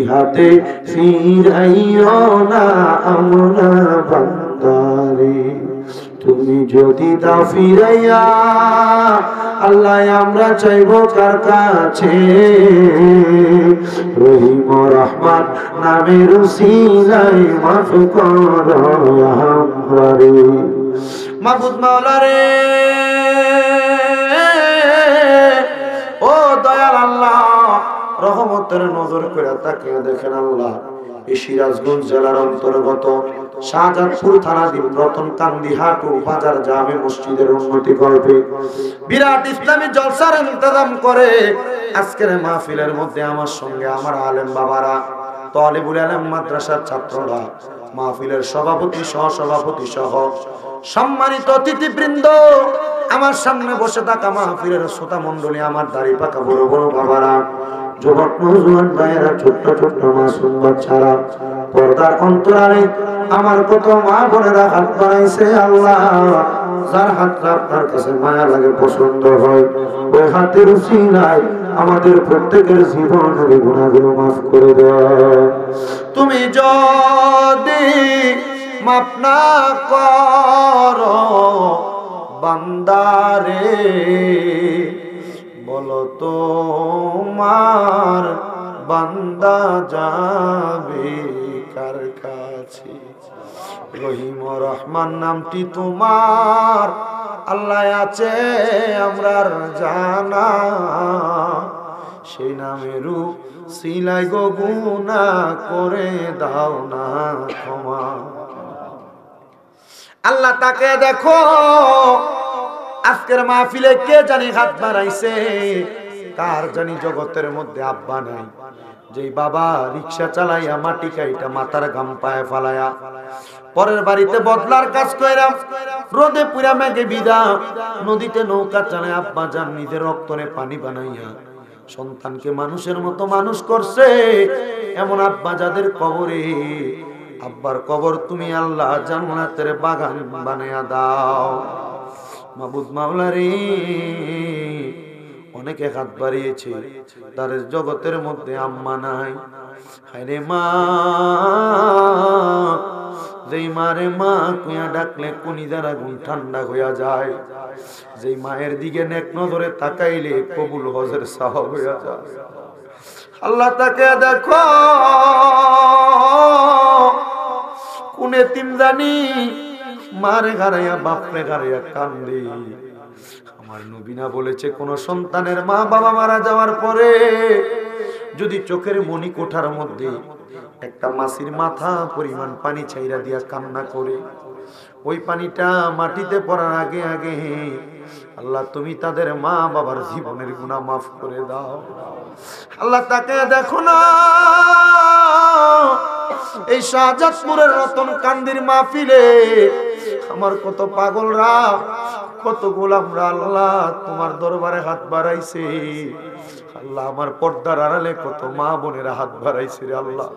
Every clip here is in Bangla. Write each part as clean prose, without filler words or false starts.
হাতে ফিরাইও না আমরা বান্দারে। তুমি যদি দাও ফিরাইয়া আল্লাহ আমরা চাইবো কার কাছে? রহিম রহমান নামের উসিলায় মাফ করো আমরারে। মাবুদ মাওলা রে, ও দয়াল আল্লাহ, রহমতের নজর করে তাকিয়ে দেখেন আল্লাহ, এই সিরাজগঞ্জ জেলার অন্তর্গত শাহজাদপুর থানাধীন রতনকান্দি হাটু বাজার জামে মসজিদের উন্নতি করবে বিরাট ইসলামী জলসার ইন্তজাম করে আজকের মাহফিলের মধ্যে আমার সঙ্গে আমার আলেম বাবারা, তালিবুল ইলম মাদ্রাসার ছাত্ররা, মাহফিলের সভাপতি সহসভাপতি সহ সম্মানিত অতিথিবৃন্দ, আমার সামনে বসে থাকা মাহফিলের শ্রোতা মণ্ডলী, আমার দাড়ি পাকা বড় বড় বাবারা, যুবক নওজোয়ান ভাইয়েরা, ছোট্ট ছোট্ট মাসুম বাচ্চারা, পর্দার অন্তরালে আমার কত মা বোনেরা হাত বাড়াইছে আল্লাহ, যার হাতটা আপনার কাছে মায়া লাগে, পছন্দ হয়, ওই হাতের উসিলায় আমাদের প্রত্যেকের জীবনের গুনাহগুলো মাফ করে দাও। তুমি যদি মাফ না করো বান্দারে, বলো তোমার বান্দা যাবে কার কাছে? রহিম রহমান নামটি তোমার আল্লাহ আছে আমরার জানা, সেই নামের সিলাই গো গুনাহ করে দাও না ক্ষমা। আল্লাহ তাকে দেখো, আজকের মাহফিলে কে জানি হাত বাড়াইছে, কার জানি জগতের মধ্যে আব্বা নাই, যেই বাবা রিক্সা চালাইয়া মাটি কাইটা মাথার গাম পায়ে ফালাইয়া পরের বাড়িতে বদলার কাজ কইরা রোদে পুরা মেঘে বিদা নদীতে নৌকা চালায় আব্বা জান নিজের রক্তনে পানি বানাইয়া সন্তানকে মানুষের মতো মানুষ করছে, এমন আব্বা যাদের কবরে, আব্বার কবর তুমি আল্লাহ জান্নাতের বাগান বানাইয়া দাও। মাবুদ মাওলা রে, অনেকে হাত বাড়িয়েছে, তার জগতের মধ্যে আম্মা নাই। হায়রে মা, যেই মারে মা কুয়া ডাকলে কলিজার আগুন ঠান্ডা হইয়া যায়, যেই মায়ের দিকে নেক নজরে তাকাইলে কবুল হজের সাওয়াব হইয়া যায়। আল্লাহ তাকে দেখো, কোন এতিম জানি মারে হারাইয়া বাপরে হারাইয়া কান্দে। আমার নবী না বলেছে, কোন সন্তানের মা বাবা মারা যাওয়ার পরে যদি চোখের মনি কোঠার মধ্যে একটা মাছির মাথা পরিমাণ পানি ছাইরা দিয়া কান্না করে, ওই পানিটা মাটিতে পড়ার আগে আগে আল্লাহ তুমি তাদের মা বাবার জীবনের গুনাহ মাফ করে দাও। আল্লাহ তাকে দেখো না, এই শাহজাদপুরের রতনকান্দির মাহফিলে আমার কত পাগলরা, কত গোলামরা আল্লাহ তোমার দরবারে হাত বাড়াইছে। আল্লাহ আমার পর্দার আড়ালে কত মা বোনেরা হাত বাড়াইছে রে আল্লাহ,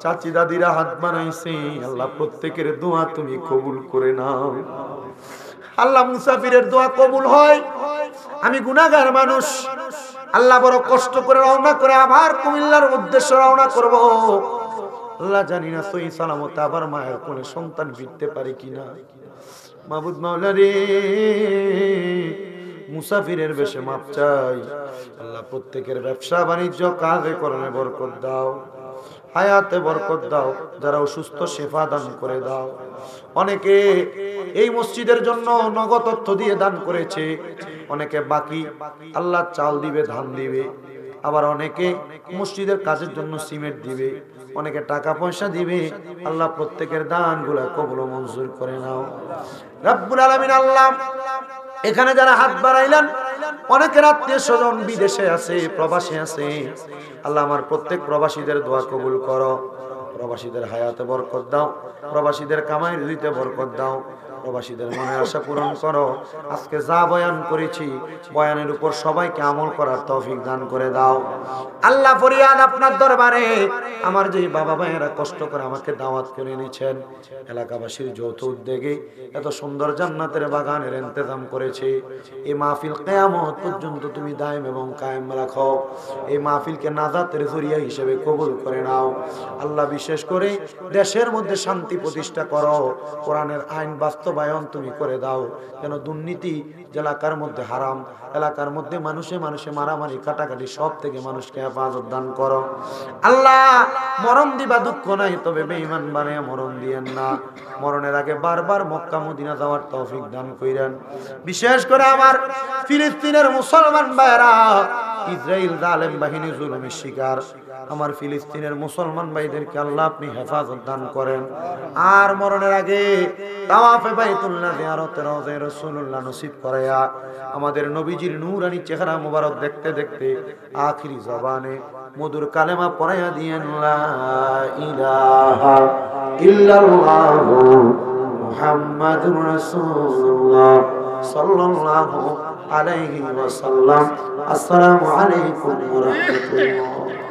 চাচি দাদিরা হাত বাড়াইছে আল্লাহ, প্রত্যেকের দোয়া তুমি কবুল করে নাও। আল্লাহ মুসাফিরের দোয়া কবুল হয়, আমি গুনাহগার মানুষ আল্লাহ, বড় কষ্ট করে রওনা করে আবার কুমিল্লার উদ্দেশ্যে রওনা করব। আল্লাহ জানি না সহি সালামতে আবার মায়ের কোলে সন্তান ফিরতে পারি কিনা। মাবুদ মাওলা রে, মুসাফিরের বেশে মাপ চাই আল্লাহ, প্রত্যেকের ব্যবসা বাণিজ্য কাজে কর্মে বরকত দাও, হায়াতে বরকত দাও, যারা অসুস্থ শেফা দান করে দাও। অনেকে এই মসজিদের জন্য নগদ অর্থ দিয়ে দান করেছে, অনেকে বাকি আল্লাহ চাল দিবে, ধান দিবে, আবার অনেকে মসজিদের কাজের জন্য সিমেন্ট দিবে, অনেকে টাকা পয়সা দিবে। আল্লাহ প্রত্যেকের দানগুলো কবুল ও মঞ্জুর করে নাও রব্বুল আলামিন। আল্লাহ এখানে যারা হাত বাড়াইলেন, অনেকের আত্মীয় স্বজন বিদেশে আছে, প্রবাসী আছে, আল্লাহ আমার প্রত্যেক প্রবাসীদের দোয়া কবুল করো, প্রবাসীদের হায়াতে বরকত দাও, প্রবাসীদের কামাই রুজিতে বরকত দাও, প্রবাসীদের মনের আশা পূরণ করো। আজকে যা বয়ান করেছি বয়ানের উপর সবাইকে আমল করার তৌফিক দান করে দাও। আল্লাহ ফরিয়াদ আপনার দরবারে, আমার যে বাবা ভাইয়েরা কষ্ট করে আমাকে দাওয়াত করে এনেছেন, এলাকাবাসীর যৌথ উদ্যোগে এত সুন্দর জান্নাতের বাগানের ইন্তজাম করেছে, এই মাহফিল কিয়ামত পর্যন্ত তুমি দায়েম এবং কায়েম রাখো। এই মাহফিলকে নাজাতের জরিয়া হিসেবে কবুল করে নাও আল্লাহ। বিশেষ করে দেশের মধ্যে শান্তি প্রতিষ্ঠা করো, কোরআনের আইন বাস্তবায়ন তুমি করে দাও, যেন দুর্নীতি এলাকার মধ্যে হারাম, এলাকার মধ্যে মানুষে মানুষে মারামারি কাটাকাটি সব থেকে মানুষকে হেফাজত দান করো আল্লাহ। মরণ দিবা দুঃখ নাই, তবে বেঈমান বানায়া মরণ দিয়েন না। মরণের আগে বারবার মক্কা মদিনা যাওয়ার তৌফিক দান কইরেন। বিশেষ করে আমার ফিলিস্তিনের মুসলমান ভাইরা, ইসরাইল জালেম বাহিনী জুলুমের শিকার, আমার ফিলিস্তিনের মুসলমান ভাইদেরকে আল্লাহ আপনি হেফাজত দান করেন। আর মরণের আগে তাওয়াফে বাইতুল্লাহ জিয়ারতে রওজা রাসূলুল্লাহ নসিব করায়া আমাদের নবীজির নূরানি চেহারা মোবারক দেখতে দেখতে আখিরি জবানে মধুর কালেমা পড়াইয়া দিয়েন, লা ইলাহা ইল্লাল্লাহু মুহাম্মাদুর রাসূলুল্লাহ সাল্লাল্লাহু আলাইহি ওয়াসাল্লাম। আসসালামু আলাইকুম ওয়া রাহমাতুল্লাহ।